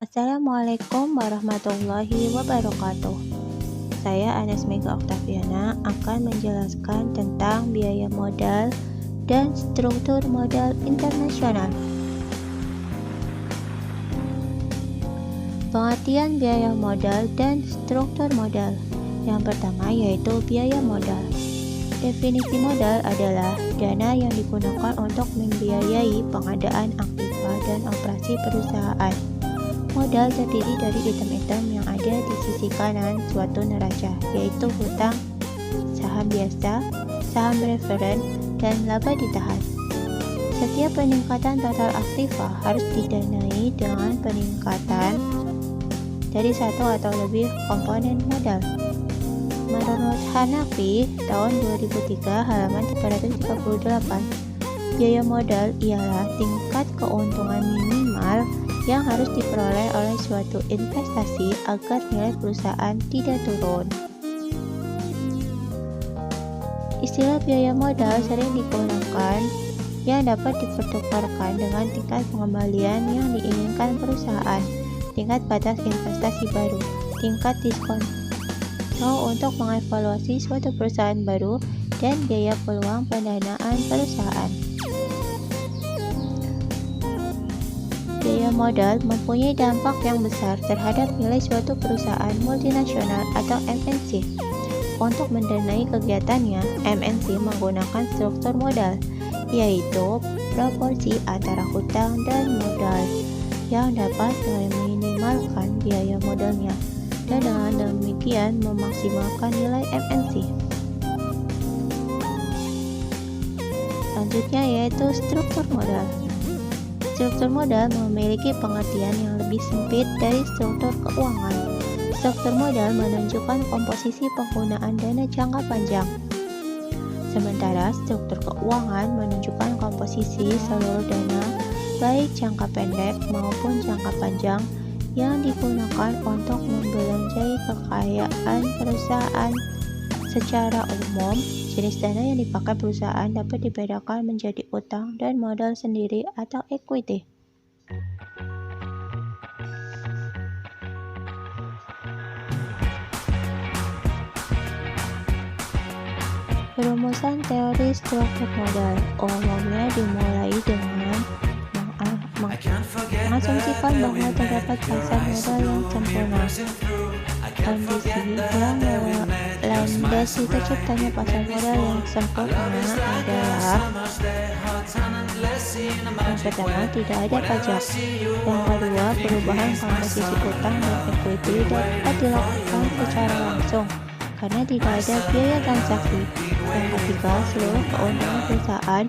Assalamualaikum warahmatullahi wabarakatuh. Saya Anes Mega Oktaviana akan menjelaskan tentang biaya modal dan struktur modal internasional. Pengertian biaya modal dan struktur modal. Yang pertama yaitu biaya modal. Definisi modal adalah dana yang digunakan untuk membiayai pengadaan aktiva dan operasi perusahaan. Modal terdiri dari item-item yang ada di sisi kanan suatu neraca, yaitu hutang, saham biasa, saham referen, dan laba ditahan. Setiap peningkatan total aktiva harus didanai dengan peningkatan dari satu atau lebih komponen modal. Menurut Hanafi, tahun 2003 halaman 338, biaya modal ialah tingkat keuntungan minimal yang harus diperoleh oleh suatu investasi agar nilai perusahaan tidak turun. Istilah biaya modal sering digunakan yang dapat dipertukarkan dengan tingkat pengembalian yang diinginkan perusahaan, tingkat batas investasi baru, tingkat diskon untuk mengevaluasi suatu perusahaan baru, dan biaya peluang pendanaan perusahaan. Biaya modal mempunyai dampak yang besar terhadap nilai suatu perusahaan multinasional atau MNC. Untuk mendanai kegiatannya, MNC menggunakan struktur modal, yaitu proporsi antara hutang dan modal yang dapat meminimalkan biaya modalnya, dan dengan demikian memaksimalkan nilai MNC. Selanjutnya yaitu struktur modal. Struktur modal memiliki pengertian yang lebih sempit dari struktur keuangan. Struktur modal menunjukkan komposisi penggunaan dana jangka panjang, sementara struktur keuangan menunjukkan komposisi seluruh dana, baik jangka pendek maupun jangka panjang, yang digunakan untuk membelanjai kekayaan perusahaan. Secara umum, jenis dana yang dipakai perusahaan dapat dibedakan menjadi utang dan modal sendiri atau equity. Perumusan teori struktur modal umumnya dimulai dengan mengasumsikan bahwa terdapat pasar modal yang sempurna. Kondisi yang melandasi terciptanya pasar modal yang sempurna adalah: yang pertama, tidak ada pajak. Yang kedua, perubahan komposisi utang dan equity dapat dilakukan secara langsung karena tidak ada biaya transaksi. Yang ketiga, seluruh keuntungan perusahaan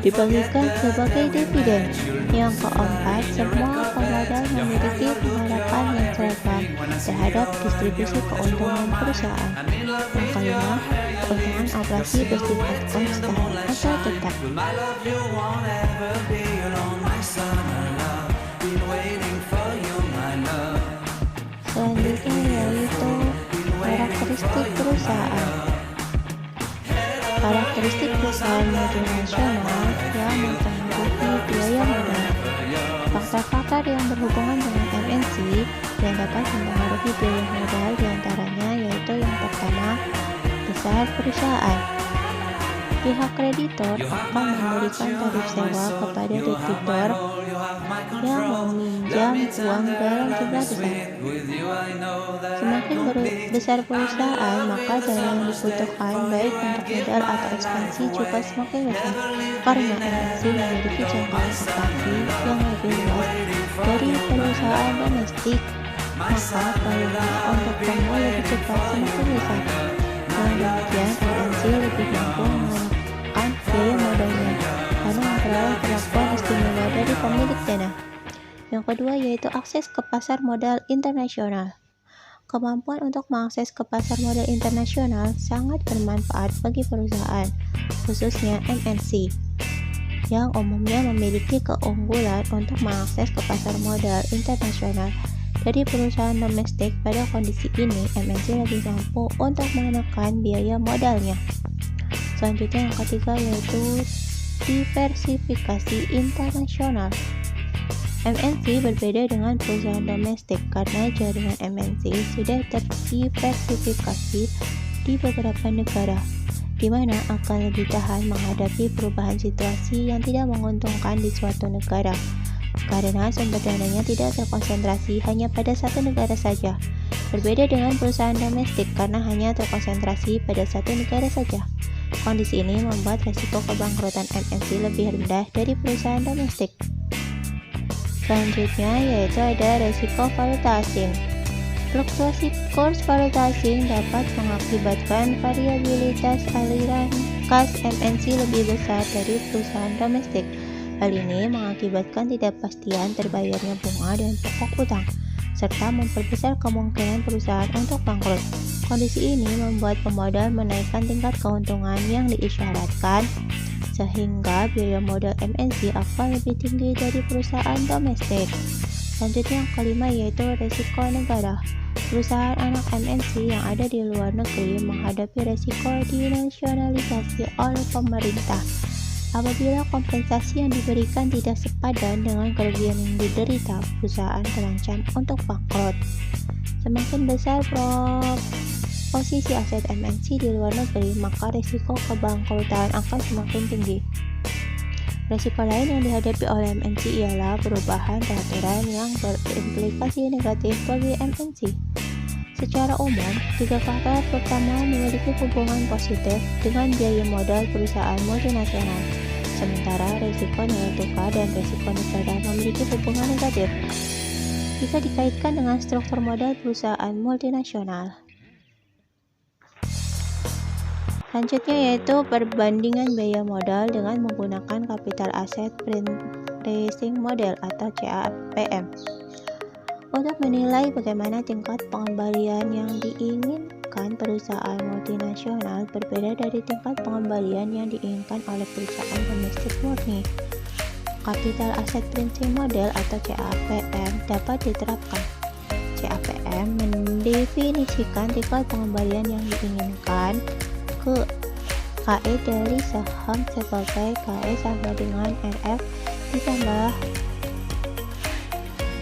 dibagikan sebagai dividen. Yang keempat, semua pemodal memiliki pengharapan yang seragam terhadap distribusi keuntungan perusahaan. Yang kelima, keuntungan operasi bersifat konstan atau tetap. Selanjutnya yaitu karakteristik perusahaan. Karakteristik perusahaan multinasional yang mempengaruhi biaya modal. Faktor-faktor yang berhubungan dengan MNC yang dapat mempengaruhi biaya modal diantaranya yaitu: yang pertama, besar perusahaan. Pihak kreditor akan memberikan tarif sewa kepada debitur yang meminjam uang dalam jumlah besar. Semakin besar perusahaan, maka dana yang dibutuhkan baik untuk modal atau ekspansi juga semakin besar, karena MNC memiliki jangkauan ekspansi yang lebih luas dari perusahaan domestik, maka peluang untuk tumbuh lebih cepat semakin besar. Dengan demikian, MNC lebih mampu menekan biaya modalnya karena memperoleh perlakuan istimewa dari pemilik dana. Yang kedua yaitu akses ke pasar modal internasional. Kemampuan untuk mengakses ke pasar modal internasional sangat bermanfaat bagi perusahaan, khususnya MNC, yang umumnya memiliki keunggulan untuk mengakses ke pasar modal internasional dari perusahaan domestik. Pada kondisi ini, MNC lebih mampu untuk menekan biaya modalnya. Selanjutnya yang ketiga yaitu diversifikasi internasional. MNC berbeda dengan perusahaan domestik karena jaringan MNC sudah terdiversifikasi di beberapa negara, di mana akan lebih tahan menghadapi perubahan situasi yang tidak menguntungkan di suatu negara, karena sumber dananya tidak terkonsentrasi hanya pada satu negara saja. Berbeda dengan perusahaan domestik karena hanya terkonsentrasi pada satu negara saja. Kondisi ini membuat resiko kebangkrutan MNC lebih rendah dari perusahaan domestik. Selanjutnya yaitu ada resiko valuta asing. Fluktuasi kurs valuta asing dapat mengakibatkan variabilitas aliran kas MNC lebih besar dari perusahaan domestik. Hal ini mengakibatkan ketidakpastian terbayarnya bunga dan pokok utang, serta memperbesar kemungkinan perusahaan untuk bangkrut. Kondisi ini membuat pemodal menaikkan tingkat keuntungan yang diisyaratkan, sehingga biaya modal MNC akan lebih tinggi dari perusahaan domestik. Selanjutnya yang kelima yaitu resiko negara. Perusahaan anak MNC yang ada di luar negeri menghadapi resiko dinasionalisasi oleh pemerintah apabila kompensasi yang diberikan tidak sepadan dengan kerugian yang diderita. Perusahaan terancam untuk bangkrut. Semakin besar posisi aset MNC di luar negeri, maka risiko kebangkrutan akan semakin tinggi. Risiko lain yang dihadapi oleh MNC ialah perubahan peraturan yang berimplikasi negatif bagi MNC. Secara umum, tiga faktor pertama memiliki hubungan positif dengan biaya modal perusahaan multinasional, sementara risiko nilai tukar dan risiko negara memiliki hubungan negatif jika dikaitkan dengan struktur modal perusahaan multinasional. Selanjutnya yaitu perbandingan biaya modal dengan menggunakan capital asset pricing model atau CAPM. Untuk menilai bagaimana tingkat pengembalian yang diinginkan perusahaan multinasional berbeda dari tingkat pengembalian yang diinginkan oleh perusahaan domestik murni. Capital Asset Pricing Model atau CAPM dapat diterapkan. CAPM mendefinisikan tingkat pengembalian yang diinginkan ke KE dari saham sebagai KE sama dengan RF ditambah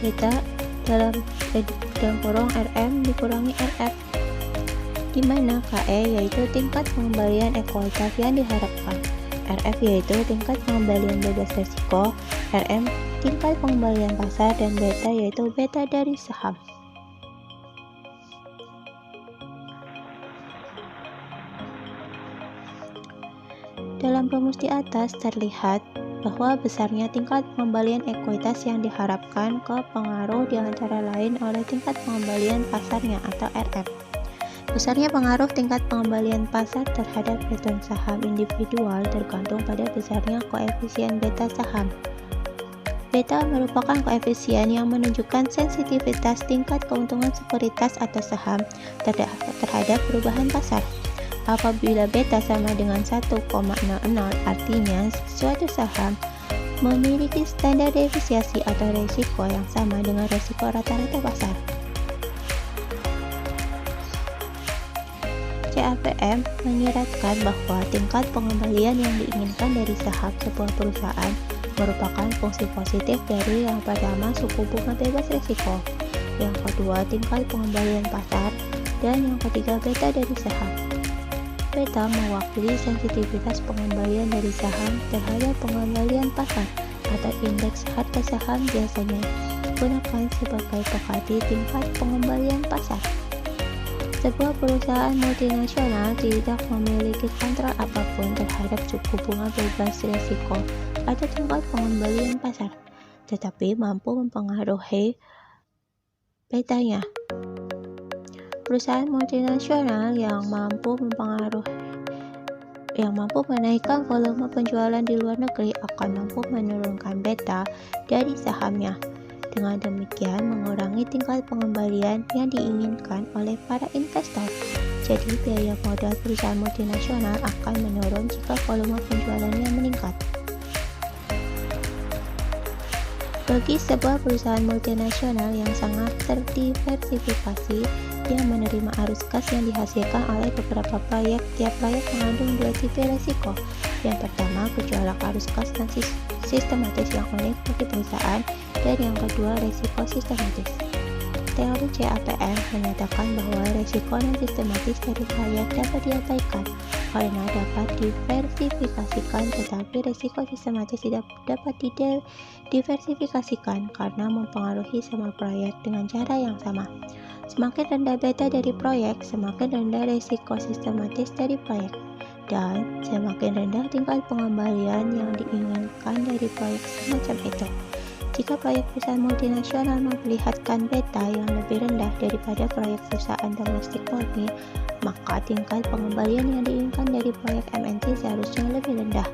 beta dalam kurung RM dikurangi RF, di mana KE yaitu tingkat pengembalian ekuitas yang diharapkan, RF yaitu tingkat pengembalian bebas risiko, RM tingkat pengembalian pasar, dan beta yaitu beta dari saham. Dalam rumus di atas terlihat bahwa besarnya tingkat pengembalian ekuitas yang diharapkan pengaruh di antara lain oleh tingkat pengembalian pasarnya atau RF. Besarnya pengaruh tingkat pengembalian pasar terhadap return saham individual tergantung pada besarnya koefisien beta saham. Beta merupakan koefisien yang menunjukkan sensitivitas tingkat keuntungan sekuritas atau saham terhadap perubahan pasar. Apabila beta sama dengan 1,00, artinya suatu saham memiliki standar deviasi atau resiko yang sama dengan resiko rata-rata pasar. CAPM menyiratkan bahwa tingkat pengembalian yang diinginkan dari saham sebuah perusahaan merupakan fungsi positif dari yang pertama suku bunga bebas risiko, yang kedua tingkat pengembalian pasar, dan yang ketiga beta dari saham. Beta mewakili sensitivitas pengembalian dari saham terhadap pengembalian pasar atau indeks harga saham biasanya digunakan sebagai pekati tingkat pengembalian pasar. Sebuah perusahaan multinasional tidak memiliki kontrol apapun terhadap suku bunga bebas risiko atau tingkat pengembalian pasar, tetapi mampu mempengaruhi betanya. Perusahaan multinasional yang mampu menaikkan volume penjualan di luar negeri akan mampu menurunkan beta dari sahamnya. Dengan demikian mengurangi tingkat pengembalian yang diinginkan oleh para investor. Jadi biaya modal perusahaan multinasional akan menurun jika volume penjualannya meningkat. Bagi sebuah perusahaan multinasional yang sangat terdiversifikasi, yang menerima arus kas yang dihasilkan oleh beberapa proyek, tiap proyek mengandung dua tipe risiko. Yang pertama, gejolak arus kas dan sistematis yang unik bagi perusahaan. Dan yang kedua, resiko sistematis. Teori CAPM menyatakan bahwa resiko non-sistematis dari proyek dapat diabaikan karena dapat diversifikasikan, tetapi resiko sistematis tidak dapat diversifikasikan karena mempengaruhi semua proyek dengan cara yang sama. Semakin rendah beta dari proyek, semakin rendah resiko sistematis dari proyek, dan semakin rendah tingkat pengembalian yang diinginkan dari proyek semacam itu. Jika proyek perusahaan multinasional memperlihatkan beta yang lebih rendah daripada proyek perusahaan domestik murni, maka tingkat pengembalian yang diinginkan dari proyek MNC seharusnya lebih rendah.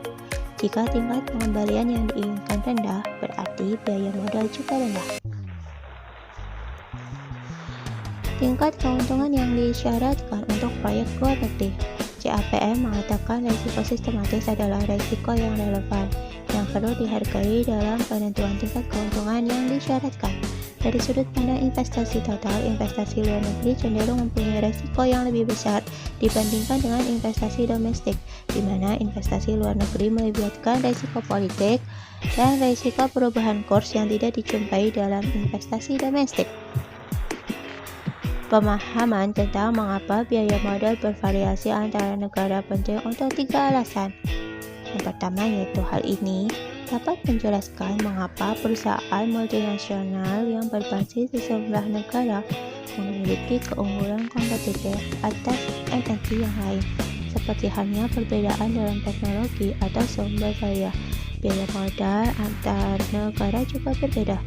Jika tingkat pengembalian yang diinginkan rendah, berarti biaya modal juga rendah. Tingkat keuntungan yang disyaratkan untuk proyek luar negeri. CAPM mengatakan resiko sistematis adalah resiko yang relevan yang perlu dihargai dalam penentuan tingkat keuntungan yang disyaratkan. Dari sudut pandang investasi total, investasi luar negeri cenderung mempunyai resiko yang lebih besar dibandingkan dengan investasi domestik, di mana investasi luar negeri melibatkan resiko politik dan resiko perubahan kurs yang tidak dijumpai dalam investasi domestik. Pemahaman tentang mengapa biaya modal bervariasi antara negara penting untuk 3 alasan. Yang pertama yaitu hal ini dapat menjelaskan mengapa perusahaan multinasional yang berbasis di sejumlah negara memiliki keunggulan kompetitif atas MNC yang lain, seperti halnya perbedaan dalam teknologi atau sumber daya. Biaya modal antar negara juga berbeda.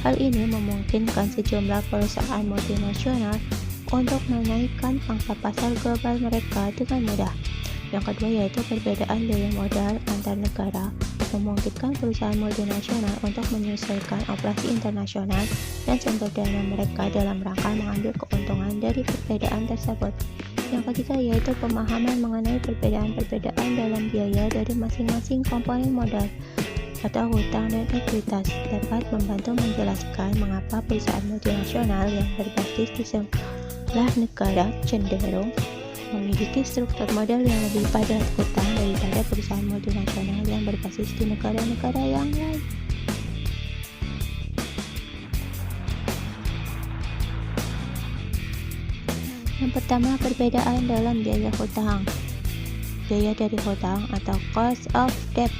Hal ini memungkinkan sejumlah perusahaan multinasional untuk menaikkan pangsa pasar global mereka dengan mudah. Yang kedua yaitu perbedaan biaya modal antar negara memungkinkan perusahaan multinasional untuk menyesuaikan operasi internasional dan sumber dana mereka dalam rangka mengambil keuntungan dari perbedaan tersebut. Yang ketiga yaitu pemahaman mengenai perbedaan-perbedaan dalam biaya dari masing-masing komponen modal atau hutang dan ekuitas dapat membantu menjelaskan mengapa perusahaan multinasional yang berbasis di sejumlah negara cenderung memiliki struktur modal yang lebih padat hutang daripada perusahaan multinasional yang berbasis di negara-negara yang lain. Yang pertama, perbedaan dalam biaya hutang. Biaya dari hutang atau cost of debt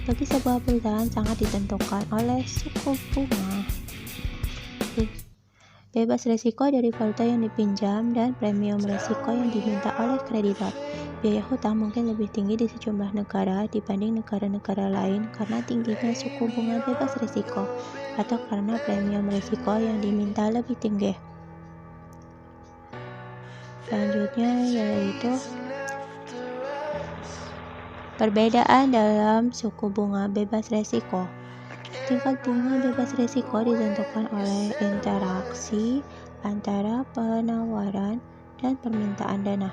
bagi sebuah perusahaan sangat ditentukan oleh suku bunga bebas risiko dari valuta yang dipinjam dan premium risiko yang diminta oleh kreditor. Biaya hutang mungkin lebih tinggi di sejumlah negara dibanding negara-negara lain karena tingginya suku bunga bebas risiko atau karena premium risiko yang diminta lebih tinggi. Selanjutnya yaitu perbedaan dalam suku bunga bebas risiko. Tingkat bunga bebas risiko ditentukan oleh interaksi antara penawaran dan permintaan dana.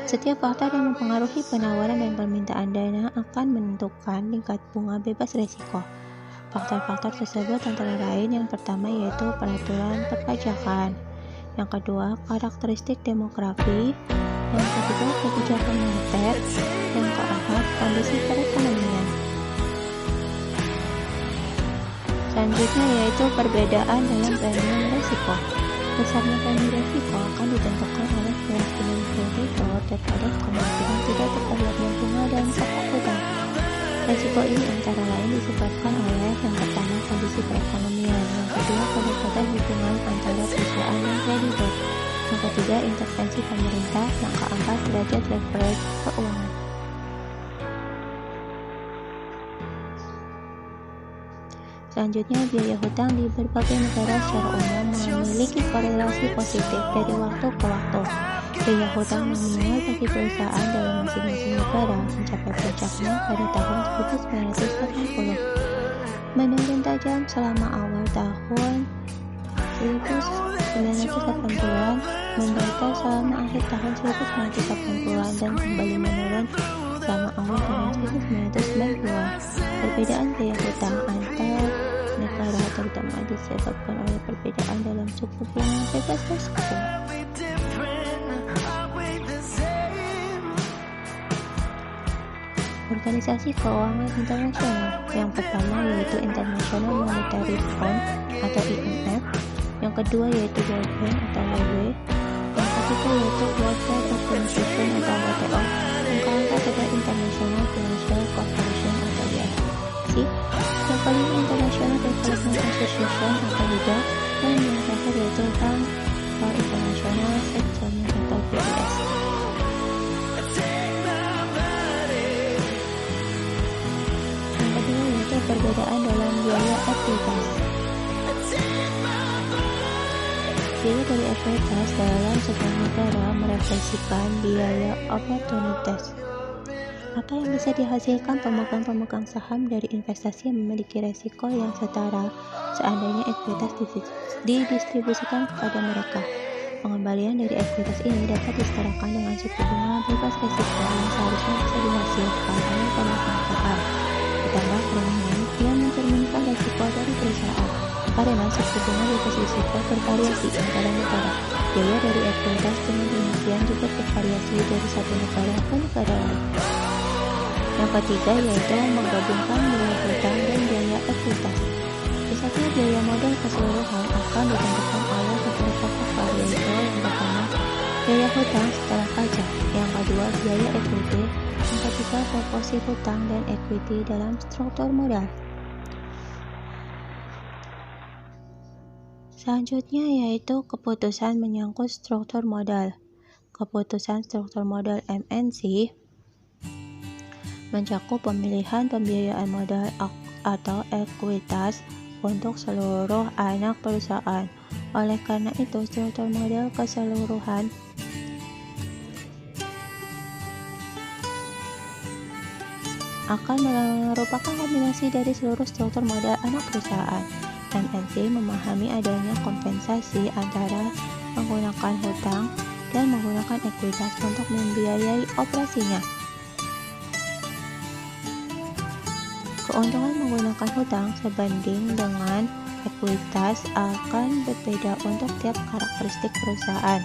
Setiap faktor yang mempengaruhi penawaran dan permintaan dana akan menentukan tingkat bunga bebas risiko. Faktor-faktor tersebut antara lain yang pertama yaitu peraturan perpajakan, yang kedua karakteristik demografi, yang ketiga kebijakan moneter, yang keempat kondisi perekonomian. Selanjutnya yaitu perbedaan dalam premium risiko. Besarnya premium risiko akan ditentukan oleh keyakinan kreditor terhadap kemungkinan tidak terbayarnya bunga dan pokok hutang. Risiko ini antara lain disebabkan oleh yang pertama kondisi perekonomian, yang kedua kedekatan hubungan antara perusahaan dan kreditor, yang ketiga intervensi pemerintah, yang keempat derajat leverage keuangan. Selanjutnya, biaya hutang di berbagai negara secara umum memiliki korelasi positif dari waktu ke waktu. Biaya hutang nominal bagi perusahaan dalam masing-masing negara mencapai puncaknya pada tahun 1980, menurun tajam selama awal tahun 1980-an, membatal selama akhir tahun 1980-an, dan kembali menurun selama awal tahun 1990-an. Perbedaan biaya hutang antar negara terutama disebabkan oleh perbedaan dalam suku bunga bebas risiko. organisasi keuangan internasional. Yang pertama yaitu International Monetary Fund atau IMF, yang kedua yaitu World Bank atau WW, yang ketiga yaitu World Trade Organization atau WTO, yang keempat adalah International Financial Corporation atau IFC, yang kelima International Development Association atau IDA, dan yang terakhir yaitu Bank for International Settlement atau BIS. Yang kedua yaitu perbedaan dalam biaya ekuitas. Biaya dari ekuitas dalam sebuah negara merefleksikan biaya oportunitas. Apa yang bisa dihasilkan pemegang-pemegang saham dari investasi yang memiliki resiko yang setara seandainya ekuitas didistribusikan kepada mereka. Pengembalian dari ekuitas ini dapat disetarakan dengan suku bunga bebas risiko yang seharusnya bisa dihasilkan oleh pemegang saham, ditambah kerugian yang mencerminkan resiko dari perusahaan. Karena suku bunga bebas risiko bervariasi antara negara, biaya dari ekuitas dengan demikian juga bervariasi dari satu negara ke negara lain. Yang ketiga yaitu menggabungkan biaya hutang dan biaya ekuitas. Pusatnya biaya modal keseluruhan akan ditentukan oleh beberapa variabel. Yang pertama, biaya hutang setelah pajak. Yang kedua, biaya ekuiti. Yang ketiga, proporsi hutang dan ekuiti dalam struktur modal. Selanjutnya yaitu keputusan menyangkut struktur modal. Keputusan struktur modal MNC mencakup pemilihan pembiayaan modal atau ekuitas untuk seluruh anak perusahaan. Oleh karena itu, struktur modal keseluruhan akan merupakan kombinasi dari seluruh struktur modal anak perusahaan. MNC memahami adanya kompensasi antara menggunakan hutang dan menggunakan ekuitas untuk membiayai operasinya. Keuntungan menggunakan hutang sebanding dengan ekuitas akan berbeda untuk tiap karakteristik perusahaan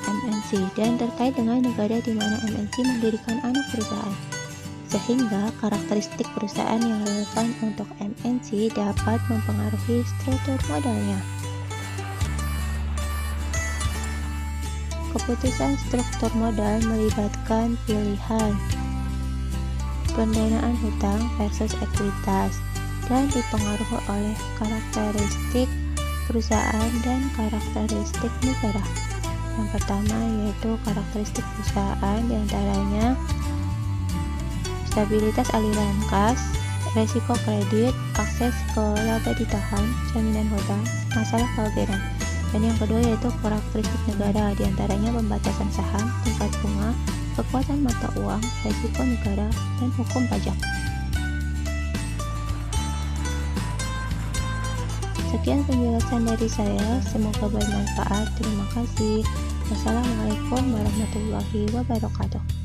MNC dan terkait dengan negara di mana MNC mendirikan anak perusahaan, sehingga karakteristik perusahaan yang relevan untuk MNC dapat mempengaruhi struktur modalnya. Keputusan struktur modal melibatkan pilihan pendanaan hutang versus ekuitas dan dipengaruhi oleh karakteristik perusahaan dan karakteristik negara. Yang pertama yaitu karakteristik perusahaan, diantaranya stabilitas aliran kas, resiko kredit, akses ke laba ditahan, jaminan hutang, masalah keogeran. Dan yang kedua yaitu karakteristik negara, diantaranya pembatasan saham, tingkat bunga, kekuatan mata uang, resiko negara, dan hukum pajak. Sekian penjelasan dari saya, semoga bermanfaat. Terima kasih. Wassalamualaikum warahmatullahi wabarakatuh.